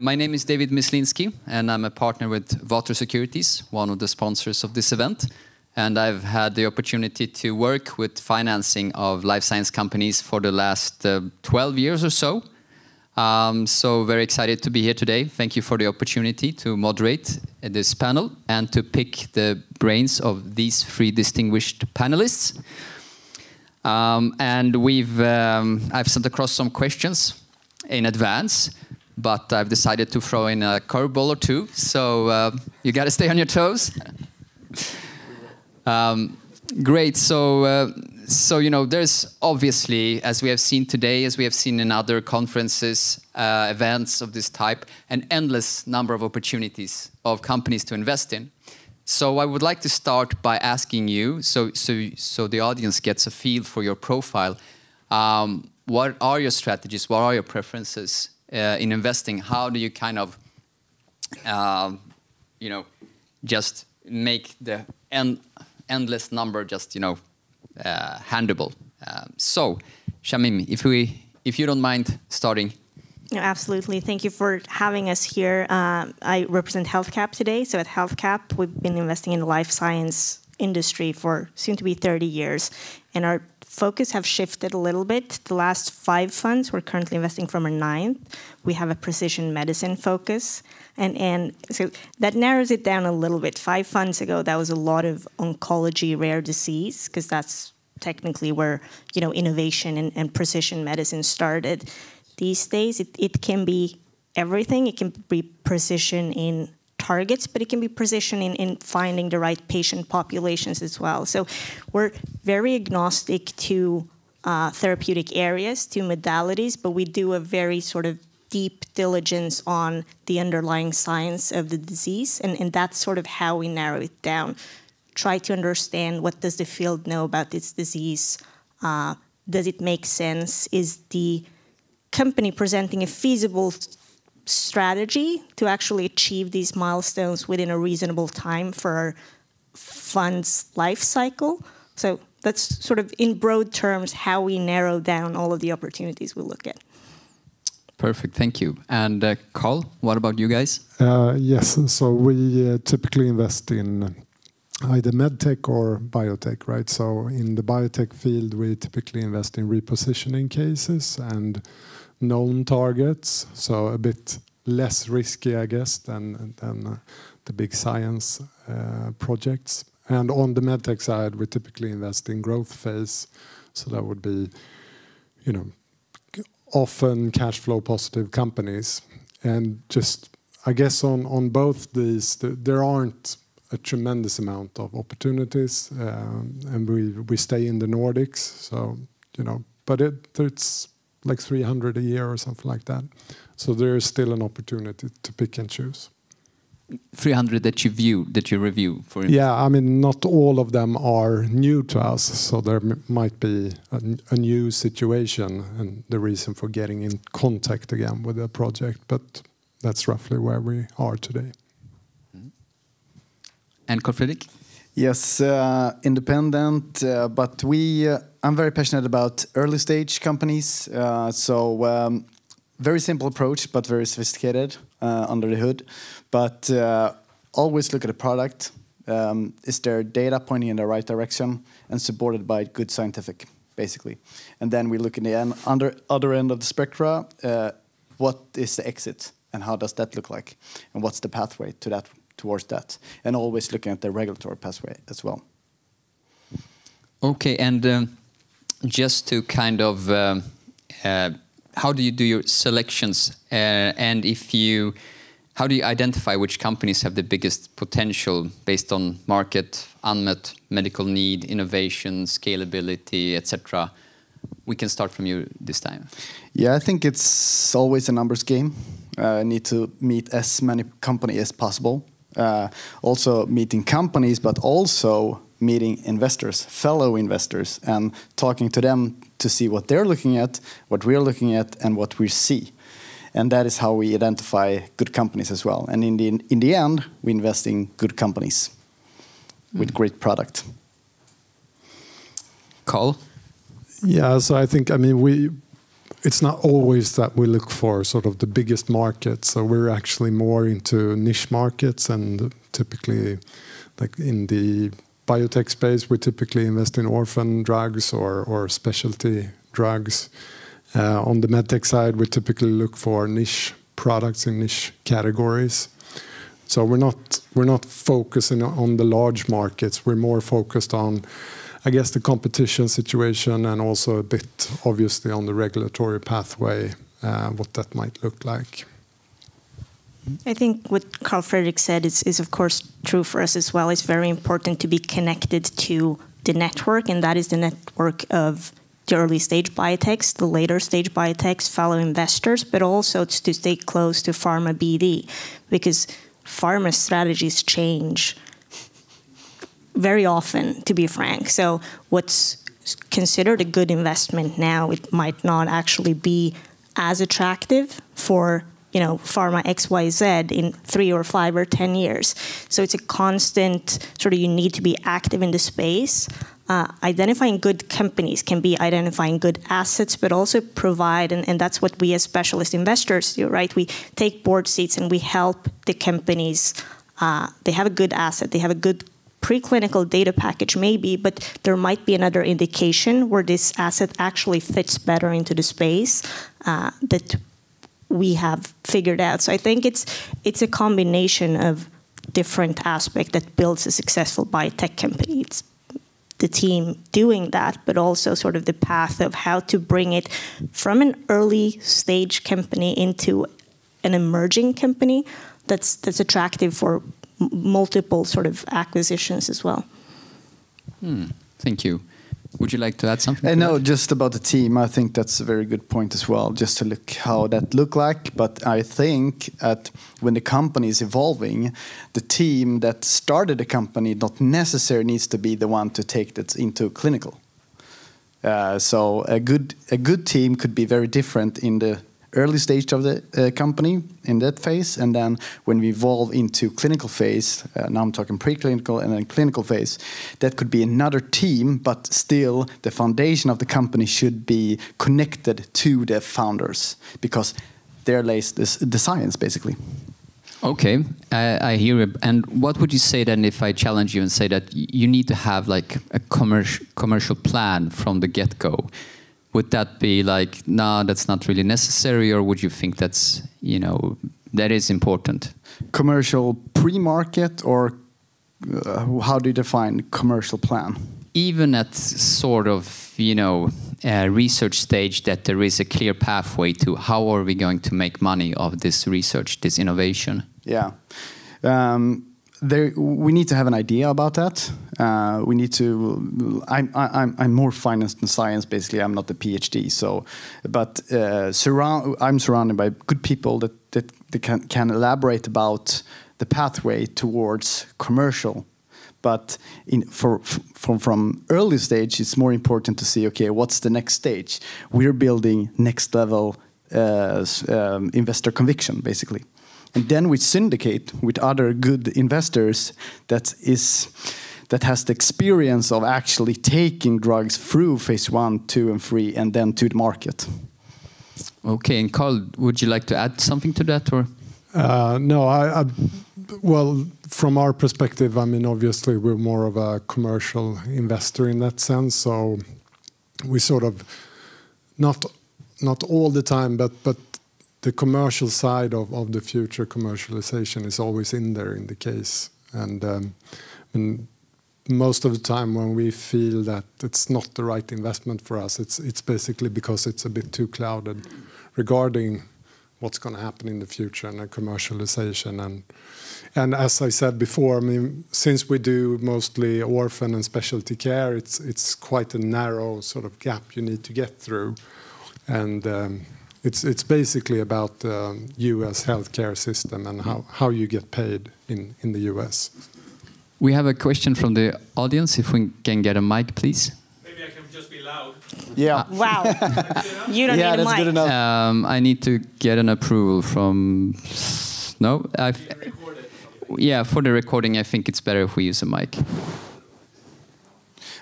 My name is Dawid Myslinski, and I'm a partner with Vator Securities, one of the sponsors of this event. And I've had the opportunity to work with financing of life science companies for the last 12 years or so. So very excited to be here today. Thank you for the opportunity to moderate this panel and to pick the brains of these three distinguished panelists. And I've sent across some questions in advance, but I've decided to throw in a curveball or two. So you got to stay on your toes. Great. So you know, there's obviously, as we have seen today, as we have seen in other conferences, events of this type, an endless number of opportunities of companies to invest in. So I would like to start by asking you, so the audience gets a feel for your profile. What are your strategies? What are your preferences in investing? How do you kind of, you know, just make the endless number just, you know, handable? So, Shamim, if you don't mind starting. No, absolutely. Thank you for having us here. I represent HealthCap today. So at HealthCap, we've been investing in the life science industry for soon to be 30 years. And our focus have shifted a little bit. The last 5 funds, we're currently investing from our 9th. We have a precision medicine focus. And so that narrows it down a little bit. 5 funds ago, that was a lot of oncology, rare disease, because that's technically where, you know, innovation and precision medicine started. These days, it can be everything. It can be precision in targets, but it can be precision in finding the right patient populations as well. So we're very agnostic to therapeutic areas, to modalities, but we do a very sort of deep diligence on the underlying science of the disease, and that's sort of how we narrow it down. Try to understand, what does the field know about this disease? Does it make sense? Is the company presenting a feasible strategy to actually achieve these milestones within a reasonable time for our fund's life cycle? So that's sort of, in broad terms, how we narrow down all of the opportunities we look at. Perfect, thank you. And Karl, what about you guys? Yes, so we typically invest in either medtech or biotech, right? So in the biotech field, we typically invest in repositioning cases and known targets, so a bit less risky, I guess, than the big science projects. And on the medtech side, we typically invest in growth phase, so that would be, you know, often cash flow positive companies. And just, I guess on both these, there aren't a tremendous amount of opportunities, and we stay in the Nordics, so, you know, but it's like 300 a year or something like that. So there is still an opportunity to pick and choose. 300 that you review for. Yeah, I mean, not all of them are new to us, so there might be a new situation and the reason for getting in contact again with a project, but that's roughly where we are today. And Karl-Fredrik? Yes, independent, but I'm very passionate about early stage companies. So very simple approach, but very sophisticated under the hood. But always look at the product. Is there data pointing in the right direction and supported by good scientific, basically? And then we look in the other end of the spectra. What is the exit and how does that look like? And what's the pathway to that? Towards that, and always looking at the regulatory pathway as well. Okay, and just to kind of, how do you do your selections, and how do you identify which companies have the biggest potential based on market, unmet medical need, innovation, scalability, etc.? We can start from you this time. Yeah, I think it's always a numbers game. Need to meet as many companies as possible. Also meeting companies, but also meeting investors, fellow investors, and talking to them to see what they're looking at, what we're looking at, and what we see. And that is how we identify good companies as well. And in the end, we invest in good companies with great product. Karl? Yeah, so I think, I mean, it's not always that we look for sort of the biggest market. So we're actually more into niche markets, and typically, like in the biotech space, we typically invest in orphan drugs or specialty drugs. On the medtech side, we typically look for niche products in niche categories. So we're not focusing on the large markets. We're more focused on, I guess, the competition situation, and also a bit, obviously, on the regulatory pathway, what that might look like. I think what Karl-Fredrik said is of course true for us as well. It's very important to be connected to the network, and that is the network of the early stage biotechs, the later stage biotechs, fellow investors, but also to stay close to pharma BD, because pharma strategies change very often, to be frank. So what's considered a good investment now, it might not actually be as attractive for pharma XYZ in 3 or 5 or 10 years. So it's a constant sort of, you need to be active in the space. Identifying good companies can be identifying good assets, but also provide, and that's what we as specialist investors do, right? We take board seats and we help the companies. They have a good asset, they have a good preclinical data package maybe, but there might be another indication where this asset actually fits better into the space that we have figured out. So I think it's a combination of different aspects that builds a successful biotech company. It's the team doing that, but also sort of the path of how to bring it from an early stage company into an emerging company that's attractive for multiple sort of acquisitions as well. Thank you. Would you like to add something? No, just about the team. I think that's a very good point as well, just to look how that look like. But I think that when the company is evolving, the team that started the company not necessarily needs to be the one to take that into clinical. So a good team could be very different in the early stage of the company in that phase, and then when we evolve into clinical phase, now I'm talking preclinical and then clinical phase, that could be another team, but still the foundation of the company should be connected to the founders, because there lays the science basically. Okay, I hear it. And what would you say then if I challenge you and say that you need to have like a commercial plan from the get-go? Would that be like, no, that's not really necessary, or would you think that's, that is important? Commercial pre-market, or how do you define commercial plan? Even at sort of, research stage, that there is a clear pathway to how are we going to make money of this research, this innovation? Yeah. We need to have an idea about that. We need to. I'm more finance than science. Basically, I'm not a PhD. So, but I'm surrounded by good people that can elaborate about the pathway towards commercial. But from early stage, it's more important to see, okay, what's the next stage? We're building next level investor conviction, basically. And then we syndicate with other good investors that has the experience of actually taking drugs through phase 1, 2, and 3, and then to the market. Okay, and Karl, would you like to add something to that, or? No, well, from our perspective, I mean, obviously we're more of a commercial investor in that sense. So we sort of not all the time, but the commercial side of the future commercialization is always in there in the case. And most of the time when we feel that it's not the right investment for us, it's basically because it's a bit too clouded regarding what's going to happen in the future and the commercialization. And as I said before, I mean, since we do mostly orphan and specialty care, it's quite a narrow sort of gap you need to get through. And it's basically about the U.S. healthcare system and how you get paid in the U.S. We have a question from the audience. If we can get a mic, please. Maybe I can just be loud. Yeah. Wow. You don't need a that's mic. good enough. I need to get an approval from... No? Yeah, for the recording, I think it's better if we use a mic.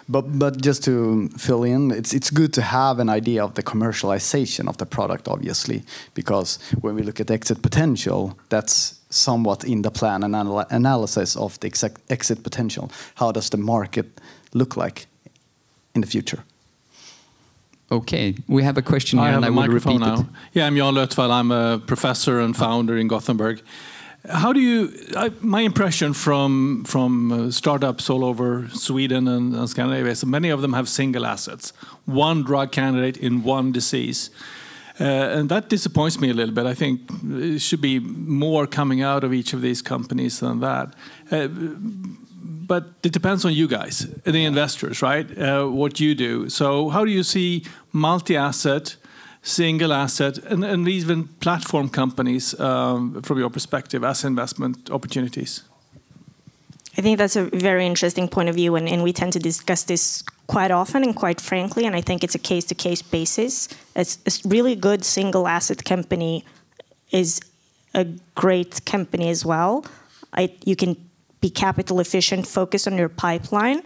But just to fill in, it's good to have an idea of the commercialization of the product, obviously, because when we look at exit potential, that's somewhat in the plan and analysis of the exit potential. How does the market look like in the future? Okay, we have a question here, and I will repeat it. Yeah, I'm Jan Lötvall. I'm a professor and founder in Gothenburg. How do you? My impression from startups all over Sweden and Scandinavia is many of them have single assets, one drug candidate in one disease, and that disappoints me a little bit. I think it should be more coming out of each of these companies than that. But it depends on you guys, the investors, right? What you do. So how do you see multi-asset, single asset, and even platform companies from your perspective as investment opportunities? I think that's a very interesting point of view, and we tend to discuss this quite often and quite frankly, and I think it's a case-to-case basis. A really good single asset company is a great company as well. You can be capital efficient, focus on your pipeline.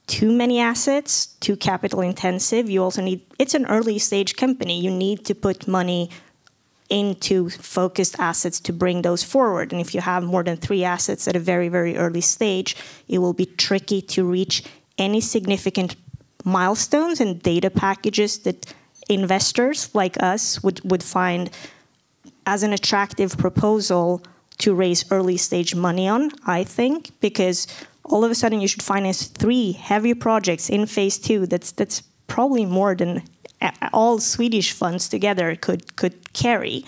Too many assets, too capital intensive. You also need, it's an early stage company. You need to put money into focused assets to bring those forward. And if you have more than 3 assets at a very, very early stage, it will be tricky to reach any significant milestones and data packages that investors like us would find as an attractive proposal to raise early stage money on, I think, because all of a sudden you should finance 3 heavy projects in phase 2. That's probably more than all Swedish funds together could carry.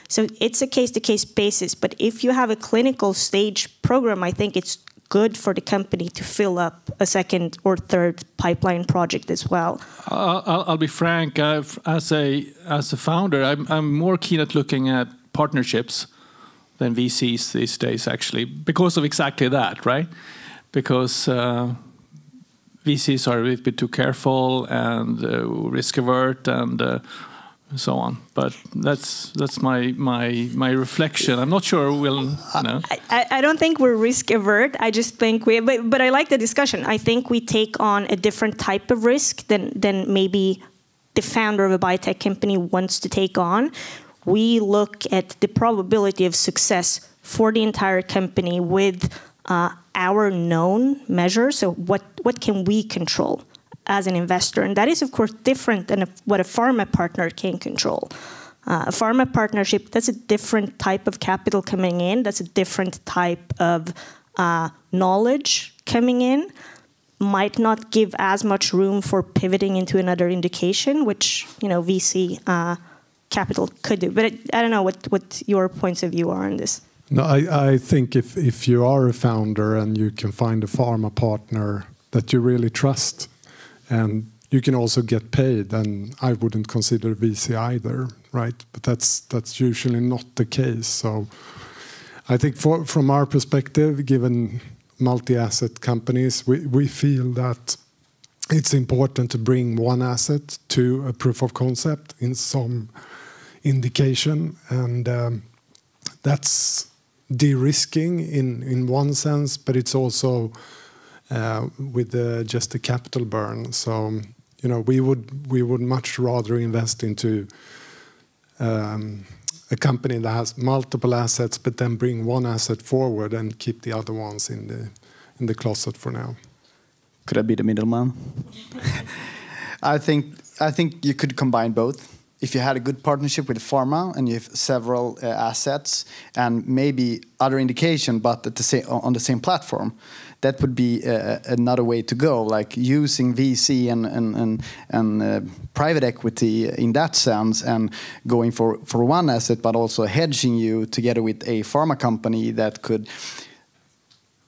So it's a case-to-case basis. But if you have a clinical stage program, I think it's good for the company to fill up a second or third pipeline project as well. I'll be frank. As a founder, I'm more keen at looking at partnerships than VCs these days, actually, because of exactly that, right? Because VCs are a little bit too careful and risk avert and so on. But that's my reflection. I'm not sure we'll. I don't think we're risk avert. I just think but I like the discussion. I think we take on a different type of risk than maybe the founder of a biotech company wants to take on. We look at the probability of success for the entire company with our known measures. So what can we control as an investor? And that is, of course, different than what a pharma partner can control. A pharma partnership, that's a different type of capital coming in. That's a different type of knowledge coming in. Might not give as much room for pivoting into another indication, which VC capital could do. But I don't know what your points of view are on this. No, I think if you are a founder and you can find a pharma partner that you really trust, and you can also get paid, then I wouldn't consider VC either, right? But that's usually not the case. So I think from our perspective, given multi-asset companies, we feel that it's important to bring one asset to a proof of concept in some indication, and that's de-risking in one sense, but it's also with just the capital burn. So we would much rather invest into a company that has multiple assets, but then bring one asset forward and keep the other ones in the closet for now. Could I be the middleman? I think you could combine both. If you had a good partnership with pharma and you have several assets and maybe other indication, but on the same platform, that would be another way to go. Like using VC and private equity in that sense, and going for one asset, but also hedging you together with a pharma company that could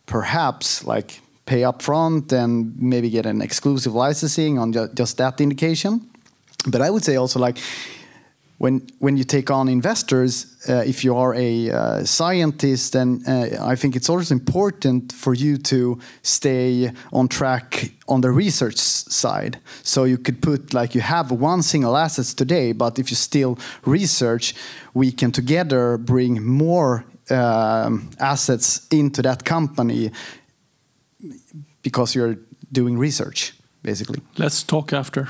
perhaps like pay up front and maybe get an exclusive licensing on just that indication. But I would say also, like, when you take on investors, if you are a scientist, then I think it's also important for you to stay on track on the research side. So you could put, like, you have one single asset today, but if you still research, we can together bring more assets into that company, because you're doing research, basically. Let's talk after.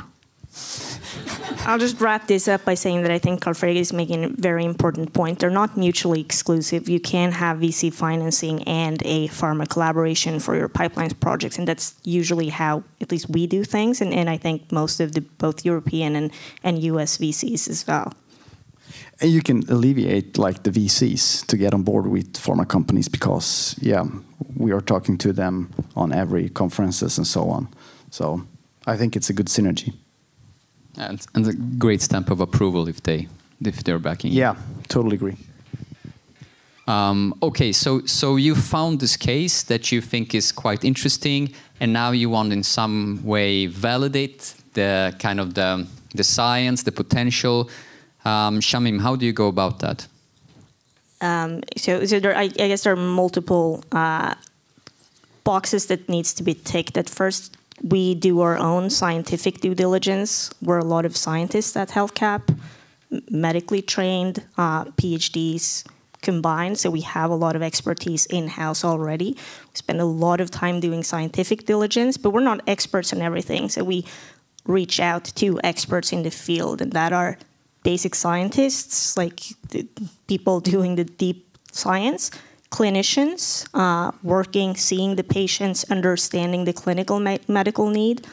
I'll just wrap this up by saying that I think Karl-Fredrik is making a very important point. They're not mutually exclusive. You can have VC financing and a pharma collaboration for your pipelines projects, and that's usually how at least we do things, and I think most of the both European and US VCs as well. And you can alleviate like the VCs to get on board with pharma companies because, we are talking to them on every conferences and so on. So I think it's a good synergy. And a great stamp of approval if they're backing. Yeah, totally agree. Okay, so you found this case that you think is quite interesting, and now you want in some way validate the kind of the science, the potential. Shamim, how do you go about that? So there, I guess there are multiple boxes that needs to be ticked. At first, we do our own scientific due diligence. We're a lot of scientists at HealthCap, medically trained, PhDs combined, so we have a lot of expertise in-house already. We spend a lot of time doing scientific diligence, but we're not experts in everything, so we reach out to experts in the field, and that are basic scientists, like the people doing the deep science, clinicians, working, seeing the patients, understanding the clinical medical need,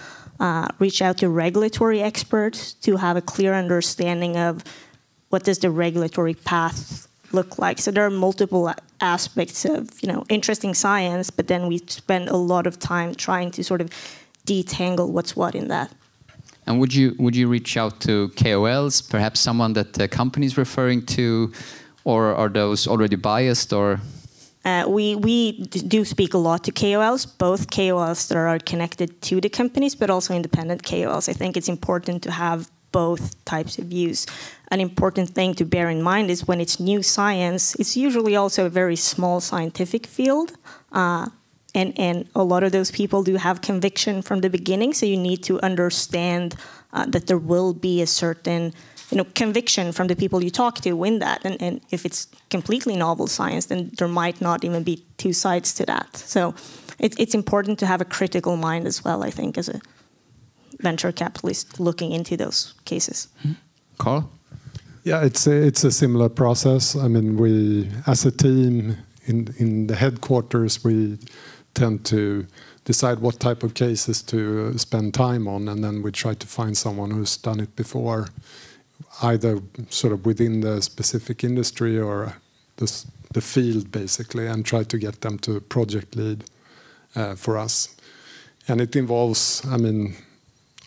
reach out to regulatory experts to have a clear understanding of what does the regulatory path look like. So there are multiple aspects of, interesting science, but then we spend a lot of time trying to sort of detangle what's what in that. And would you reach out to KOLs, perhaps someone that the company is referring to, or are those already biased? Or we do speak a lot to KOLs, both KOLs that are connected to the companies, but also independent KOLs. I think it's important to have both types of views. An important thing to bear in mind is when it's new science, it's usually also a very small scientific field. And a lot of those people do have conviction from the beginning, so you need to understand that there will be a certain conviction from the people you talk to in that. And if it's completely novel science, then there might not even be two sides to that. So it's important to have a critical mind as well, I think, as a venture capitalist looking into those cases. Karl? Yeah, it's a similar process. I mean, we, as a team in the headquarters, we tend to decide what type of cases to spend time on, and then we try to find someone who's done it before, either sort of within the specific industry or the field, basically, and try to get them to project lead for us. And it involves, I mean,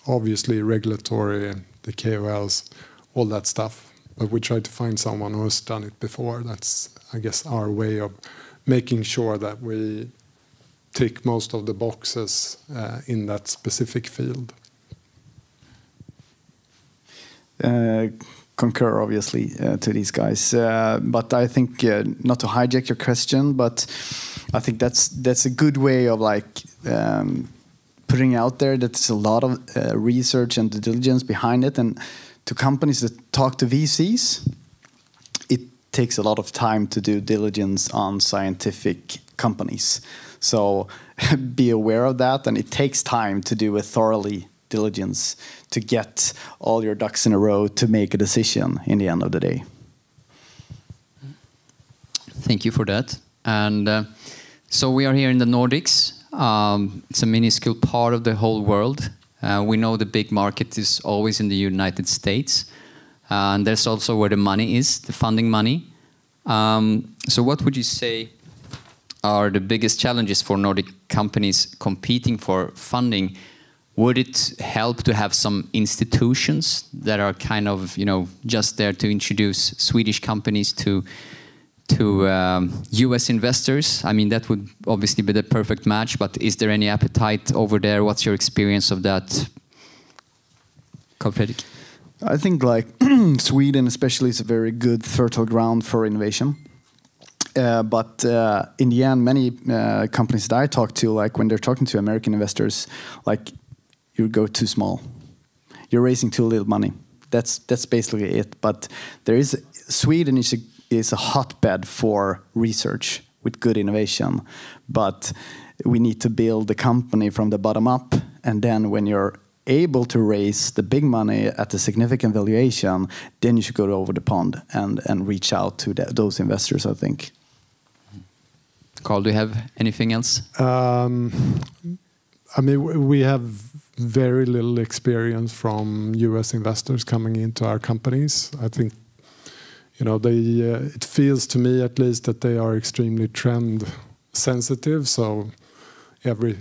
obviously regulatory, the KOLs, all that stuff. But we try to find someone who has done it before. That's, I guess, our way of making sure that we tick most of the boxes in that specific field. Concur, obviously, to these guys. But I think, not to hijack your question, but I think that's a good way of putting out there that there's a lot of research and due diligence behind it. And to companies that talk to VCs, it takes a lot of time to do diligence on scientific companies. So be aware of that, and it takes time to do a thoroughly diligence to get all your ducks in a row to make a decision in the end of the day. Thank you for that. And so we are here in the Nordics. It's a minuscule part of the whole world. We know the big market is always in the United States. And there's also where the money is, the funding money. So what would you say are the biggest challenges for Nordic companies competing for funding? Would it help to have some institutions that are kind of, just there to introduce Swedish companies to US investors? I mean, that would obviously be the perfect match, but is there any appetite over there? What's your experience of that, Karl-Fredrik? I think Sweden especially is a very good fertile ground for innovation. But in the end, many companies that I talk to, when they're talking to American investors, you go too small. You're raising too little money. That's basically it. But Sweden is a hotbed for research with good innovation. But we need to build the company from the bottom up, and then when you're able to raise the big money at a significant valuation, then you should go over the pond and reach out to those investors, I think. Karl, do you have anything else? I mean, we have very little experience from US investors coming into our companies. I think, it feels to me at least that they are extremely trend sensitive. So every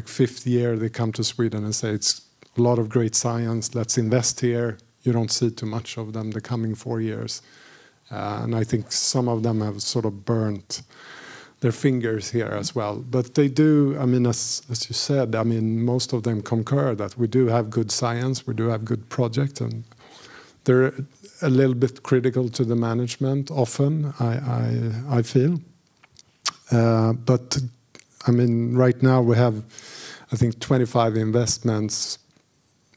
fifth year they come to Sweden and say it's a lot of great science, let's invest here. You don't see too much of them the coming 4 years. And I think some of them have sort of burnt their fingers here as well. But they do, I mean, as you said, I mean, most of them concur that we do have good science, we do have good projects, and they're a little bit critical to the management often, I feel. But, I mean, right now we have, I think, 25 investments,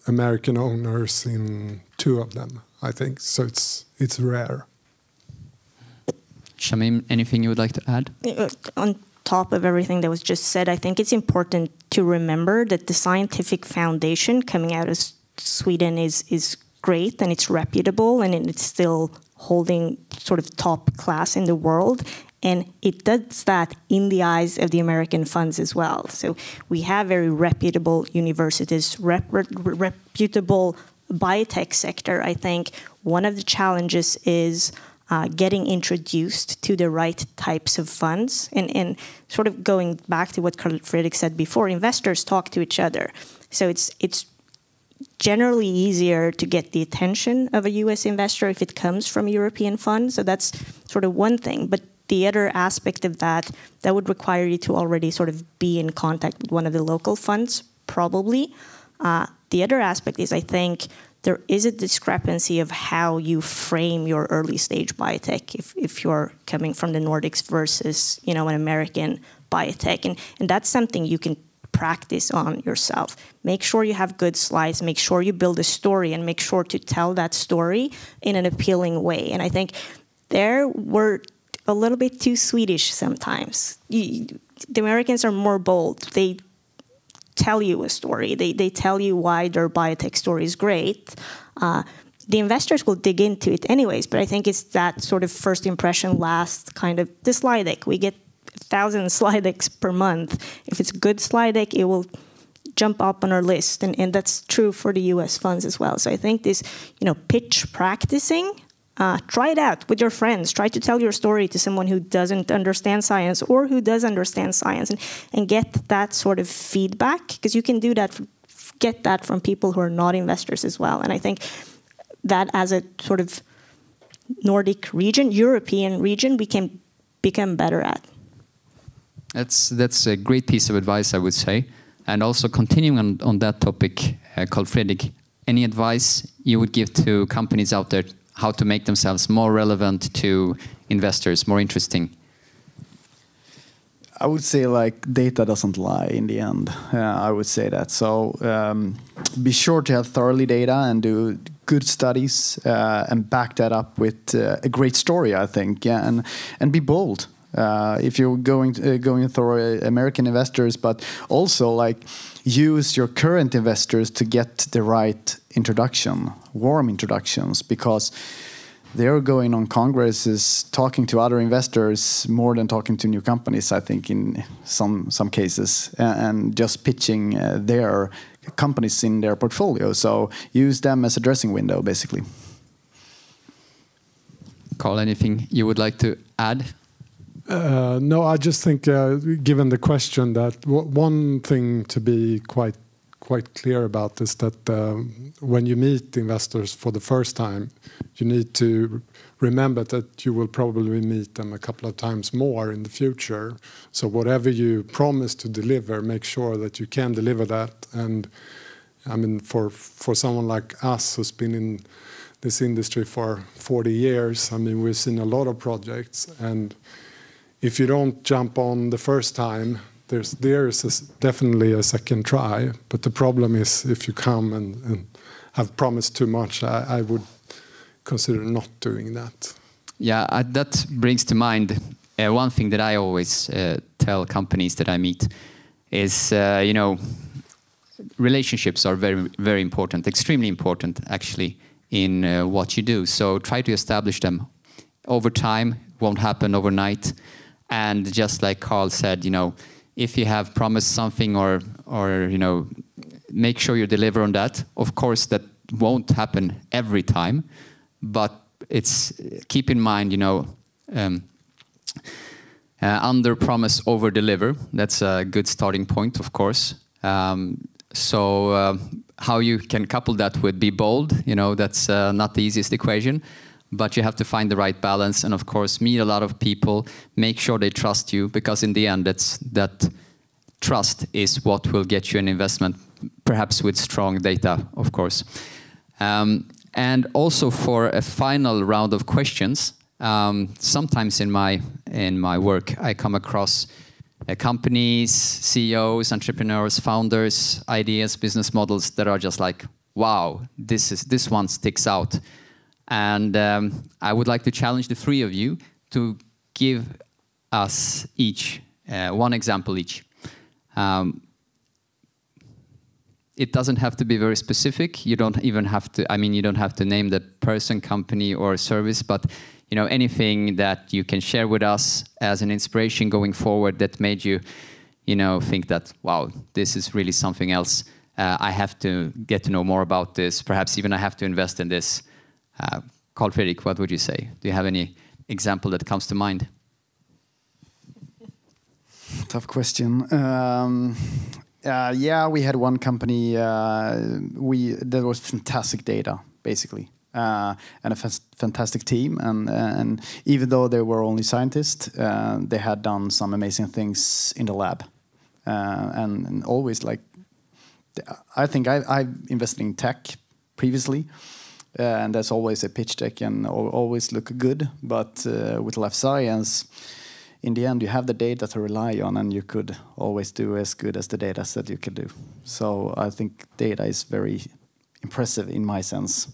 American owners in 2 of them, I think. So it's rare. Shamim, anything you would like to add? On top of everything that was just said, I think it's important to remember that the scientific foundation coming out of Sweden is great and it's reputable and it's still holding sort of top class in the world. And it does that in the eyes of the American funds as well. So we have very reputable universities, reputable biotech sector. I think one of the challenges is getting introduced to the right types of funds. And sort of going back to what Karl-Fredrik said before, investors talk to each other. So it's generally easier to get the attention of a US investor if it comes from a European fund. So that's sort of one thing. But the other aspect of that would require you to already sort of be in contact with one of the local funds, probably. The other aspect is, I think, there is a discrepancy of how you frame your early stage biotech if you're coming from the Nordics versus, an American biotech. And that's something you can practice on yourself. Make sure you have good slides, make sure you build a story, and make sure to tell that story in an appealing way. And I think there we're a little bit too Swedish sometimes. The Americans are more bold. They tell you a story. They tell you why their biotech story is great. The investors will dig into it anyways, but I think it's that sort of first impression last kind of the slide deck. We get 1,000 slide decks per month. If it's a good slide deck, it will jump up on our list, and that's true for the US funds as well. So I think this, pitch practicing, try it out with your friends. Try to tell your story to someone who doesn't understand science or who does understand science, and get that sort of feedback, because you can do that, get that from people who are not investors as well. And I think that as a sort of Nordic region, European region, we can become better at. That's a great piece of advice, I would say. And also continuing on that topic, Karl-Fredrik, any advice you would give to companies out there how to make themselves more relevant to investors, more interesting? I would say data doesn't lie in the end. I would say that. So be sure to have thoroughly data and do good studies and back that up with a great story, I think. Yeah, and be bold. If you're going through American investors, but also use your current investors to get the right introduction, warm introductions, because they're going on congresses, talking to other investors more than talking to new companies, I think, in some cases, and just pitching their companies in their portfolio. So use them as a dressing window, basically. Karl, anything you would like to add? No, I just think, given the question, that one thing to be quite clear about is that when you meet investors for the first time, you need to remember that you will probably meet them a couple of times more in the future. So whatever you promise to deliver, make sure that you can deliver that. And I mean, for someone like us who's been in this industry for 40 years, I mean, we've seen a lot of projects, and if you don't jump on the first time, there's definitely a second try. But the problem is if you come and have promised too much, I would consider not doing that. Yeah, that brings to mind one thing that I always tell companies that I meet. is relationships are very, very important, extremely important actually in what you do. So try to establish them over time. Won't happen overnight. And just like Karl said, if you have promised something or make sure you deliver on that. Of course, that won't happen every time, but keep in mind, under promise, over deliver. That's a good starting point, of course. So how you can couple that with be bold, that's not the easiest equation, but you have to find the right balance. And of course, meet a lot of people, make sure they trust you, because in the end, that trust is what will get you an investment, perhaps with strong data, of course. And also for a final round of questions, sometimes in my work, I come across companies, CEOs, entrepreneurs, founders, ideas, business models that are just like, wow, this one sticks out. And I would like to challenge the three of you to give us each one example each. It doesn't have to be very specific. You don't even have to, you don't have to name the person, company, or service, but anything that you can share with us as an inspiration going forward that made you, think that, wow, this is really something else. I have to get to know more about this. Perhaps even I have to invest in this. Karl-Fredrik, what would you say? Do you have any example that comes to mind? Tough question. Yeah, we had one company. There was fantastic data, basically, and a fantastic team. And even though they were only scientists, they had done some amazing things in the lab. And always, like, I think I invested in tech previously, and that's always a pitch deck and always look good. But with life science, in the end, you have the data to rely on, and you could always do as good as the data said you could do. So I think data is very impressive in my sense.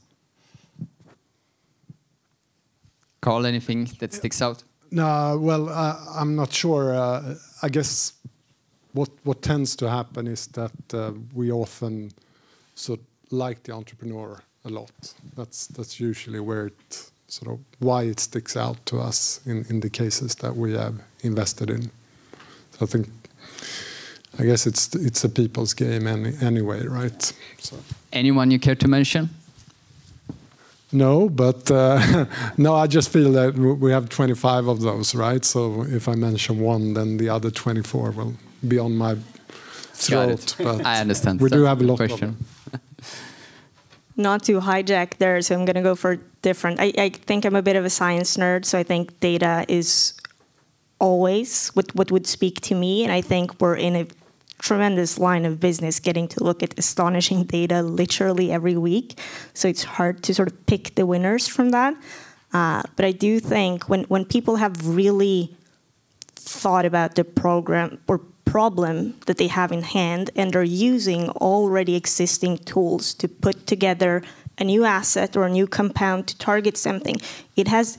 Karl, anything that sticks out? No, well, I'm not sure. I guess what tends to happen is that we often sort of like the entrepreneur a lot. That's usually where it sort of why it sticks out to us in the cases that we have invested in. So I guess it's a people's game anyway, right? So. Anyone you care to mention? No, but no, I just feel that we have 25 of those, right? So if I mention one, then the other 24 will be on my throat. But I understand. We do have a lot of them. Not to hijack there, so I'm going to go for different. I think I'm a bit of a science nerd, so I think data is always what would speak to me, and I think we're in a tremendous line of business getting to look at astonishing data literally every week, so it's hard to sort of pick the winners from that. But I do think when people have really thought about the program or problem that they have in hand and are using already existing tools to put together a new asset or a new compound to target something, it has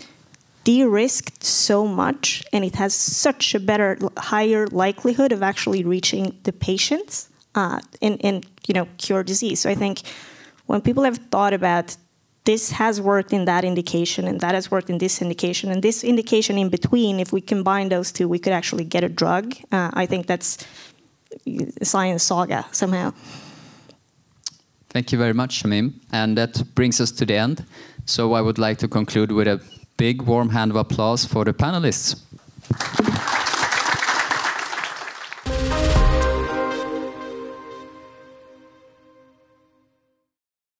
de-risked so much, and it has such a higher likelihood of actually reaching the patients and cure disease. So I think when people have thought about this has worked in that indication, and that has worked in this indication, and this indication in between, if we combine those two, we could actually get a drug. I think that's a science saga somehow. Thank you very much, Shamim. And that brings us to the end. So I would like to conclude with a big warm hand of applause for the panelists.